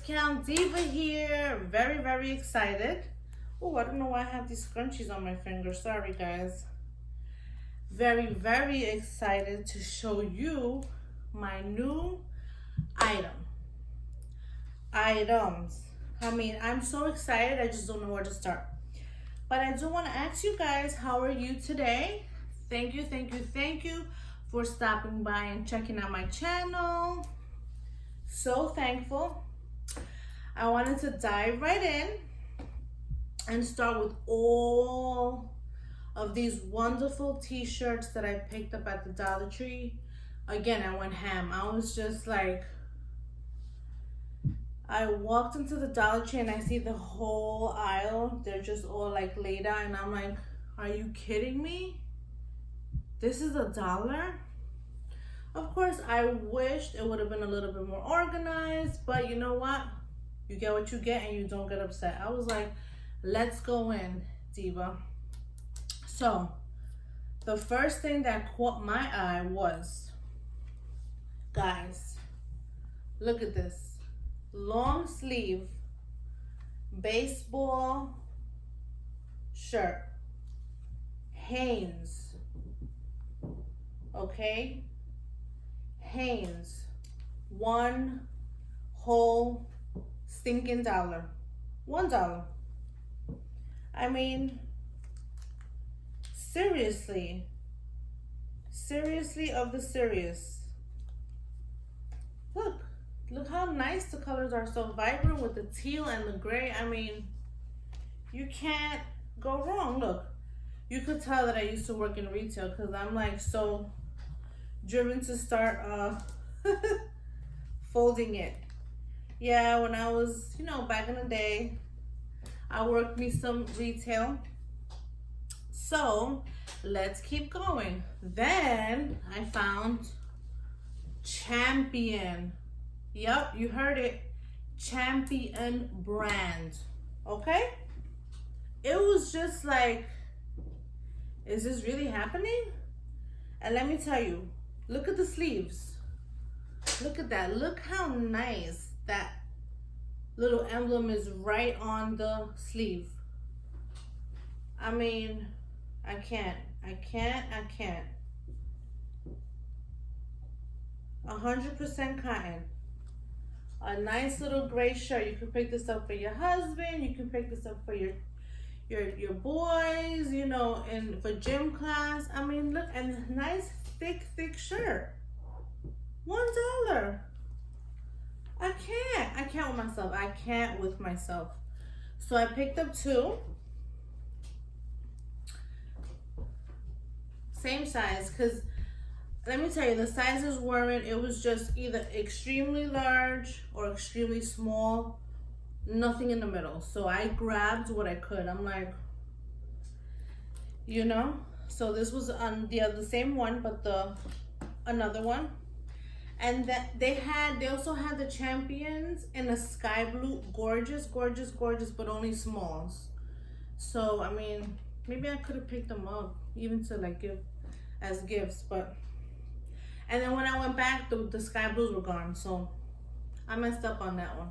Discount Diva here. Very, very excited. Oh, I don't know why I have these scrunchies on my fingers. Sorry, guys. Very, very excited to show you my new items. I mean, I'm so excited. I just don't know where to start. But I do want to ask you guys, how are you today? Thank you for stopping by and checking out my channel. So thankful. I wanted to dive right in and start with all of these wonderful t-shirts that I picked up at the Dollar Tree. Again, I went ham. I was just like, I walked into the Dollar Tree and I see the whole aisle. They're just all like laid out and I'm like, are you kidding me? This is $1? Of course, I wished it would have been a little bit more organized, but you know what? You get what you get and you don't get upset. I was like, let's go in, Diva. So, the first thing that caught my eye was, guys, look at this. Long sleeve baseball shirt. Hanes. Okay? Hanes. One whole stinking $1. $1. I mean, seriously of the serious. Look how nice the colors are, so vibrant with the teal and the gray. I mean, you can't go wrong. Look, you could tell that I used to work in retail because I'm like so driven to start folding it. Yeah, when I was, back in the day, I worked me some retail. So let's keep going. Then I found Champion. Yep, you heard it. Champion brand. Okay? It was just like, is this really happening? And let me tell you, look at the sleeves. Look at that. Look how nice that little emblem is right on the sleeve. I mean, I can't. 100% cotton. A nice little gray shirt. You can pick this up for your husband. You can pick this up for your boys, and for gym class. I mean, look, and nice thick shirt. $1. I can't with myself. I can't with myself. So I picked up 2. Same size, because let me tell you, the sizes weren't, it was just either extremely large or extremely small, nothing in the middle. So I grabbed what I could. I'm like, so this was on the same one, but another one. And that they also had the Champions in a sky blue, gorgeous, but only smalls. So, I mean, maybe I could have picked them up, even to like give as gifts, but, and then when I went back, the sky blues were gone, so I messed up on that one.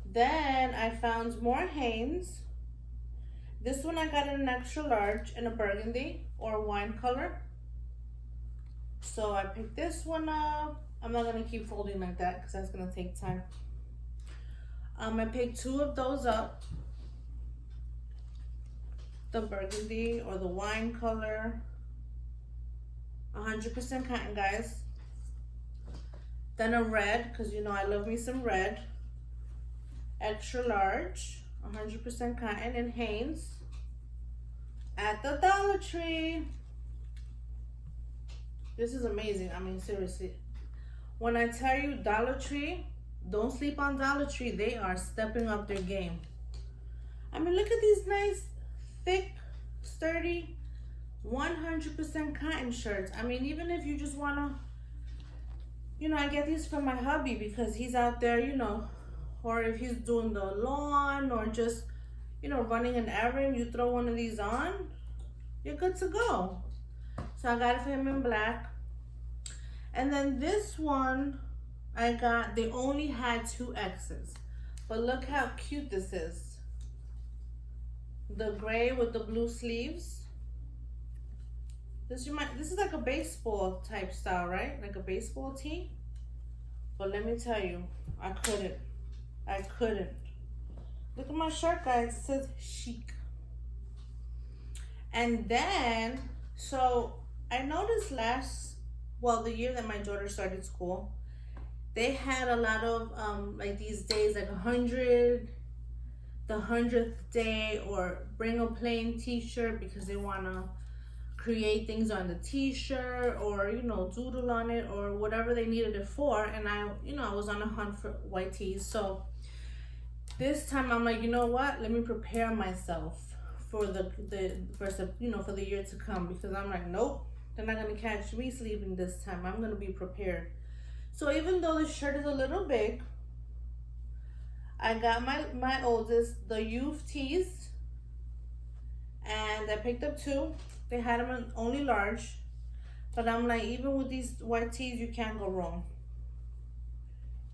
Then I found more Hanes. This one I got in an extra large in a burgundy or wine color. So I picked this one up. I'm not gonna keep folding like that because that's gonna take time. I picked 2 of those up. The burgundy or the wine color. 100% cotton, guys. Then a red, because I love me some red. Extra large, 100% cotton in Hanes at the Dollar Tree. This is amazing. I mean, seriously. When I tell you Dollar Tree, don't sleep on Dollar Tree. They are stepping up their game. I mean, look at these nice, thick, sturdy, 100% cotton shirts. I mean, even if you just want to, I get these from my hubby because he's out there, or if he's doing the lawn or just, running an errand, you throw one of these on, you're good to go. So I got it for him in black. And then this one, they only had 2X's. But look how cute this is. The gray with the blue sleeves. This is like a baseball type style, right? Like a baseball tee. But let me tell you, I couldn't. Look at my shirt, guys. It says chic. And then, so I noticed the year that my daughter started school, they had a lot of like these days, like the 100th day, or bring a plain t-shirt because they want to create things on the t-shirt, or doodle on it, or whatever they needed it for. And I was on a hunt for white tees. So this time I'm like, you know what, let me prepare myself for the year to come, because I'm like, nope, they're not gonna catch me sleeping this time. I'm gonna be prepared. So even though the shirt is a little big, I got my oldest the youth tees, and I picked up 2. They had them in only large, but I'm like, even with these white tees, you can't go wrong.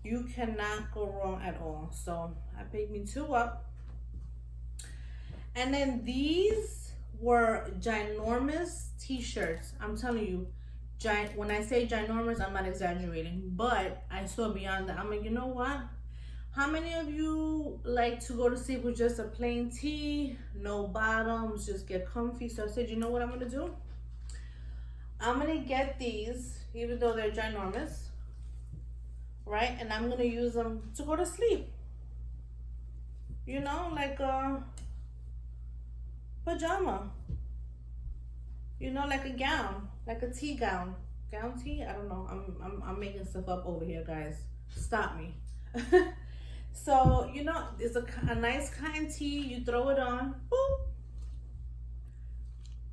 You cannot go wrong at all. So I picked me 2 up. And then these were ginormous t-shirts. I'm telling you, when I say ginormous, I'm not exaggerating, but I saw beyond that. I'm like, you know what? How many of you like to go to sleep with just a plain tee, no bottoms, just get comfy? So I said, you know what I'm gonna do? I'm gonna get these, even though they're ginormous, right? And I'm gonna use them to go to sleep. Like a pajama. Like a gown, like a tea gown. Gown tee? I don't know. I'm making stuff up over here, guys. Stop me. So, it's a nice cotton tee. You throw it on. Boop.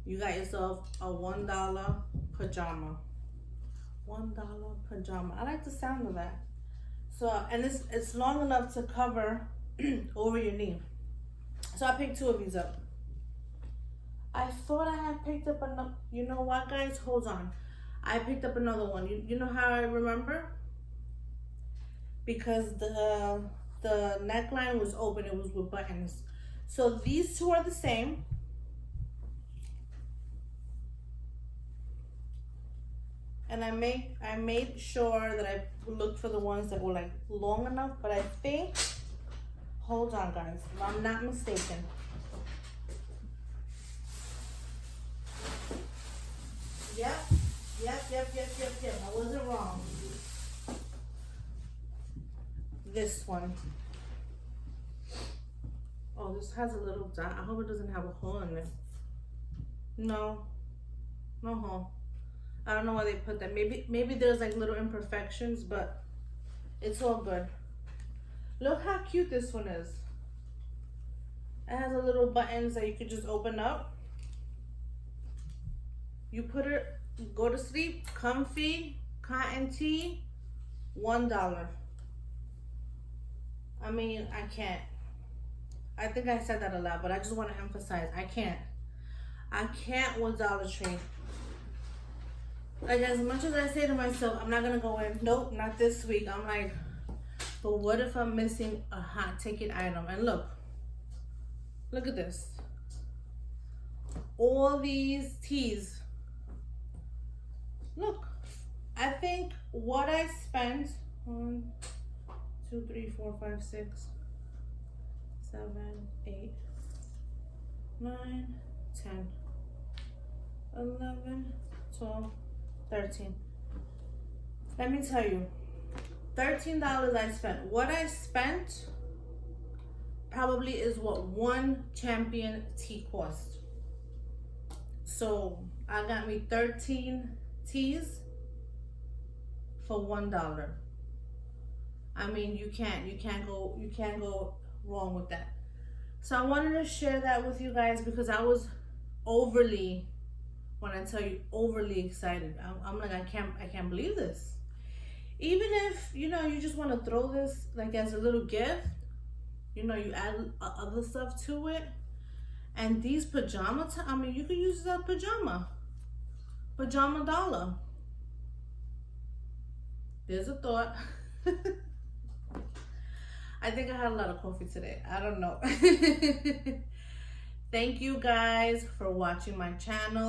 You got yourself a $1 pajama. $1 pajama. I like the sound of that. So, and it's long enough to cover over your knee. So I picked 2 of these up. I thought I had picked up another. You know what, guys? Hold on. I picked up another one. You know how I remember? Because the neckline was open. It was with buttons. So these 2 are the same. And I made sure that I looked for the ones that were like long enough. But I think, hold on, guys, if I'm not mistaken, Yep. I wasn't wrong. This one. Oh, this has a little dot. I hope it doesn't have a hole in it. No hole. I don't know why they put that. Maybe there's like little imperfections, but it's all good. Look how cute this one is. It has a little buttons that you could just open up. You put it, go to sleep, comfy, cotton tee, $1. I mean, I can't. I think I said that a lot, but I just want to emphasize, I can't with Dollar Tree. Like, as much as I say to myself, I'm not gonna go in, nope, not this week. I'm like, but what if I'm missing a hot ticket item? And look at this. All these tees. Look, I think what I spent, 1, 2, 3, 4, 5, 6, 7, 8, 9, 10, 11, 12, 13. Let me tell you, $13 I spent. What I spent probably is what one Champion tee cost. So I got me 13 tees for $1. I mean, you can't go wrong with that. So I wanted to share that with you guys because I was overly, when I tell you overly excited, I'm like, I can't believe this. Even if you just want to throw this like as a little gift, you add other stuff to it. And these pajama, I mean, you could use that pajama dollar. There's a thought. I think I had a lot of coffee today. I don't know. Thank you guys for watching my channel.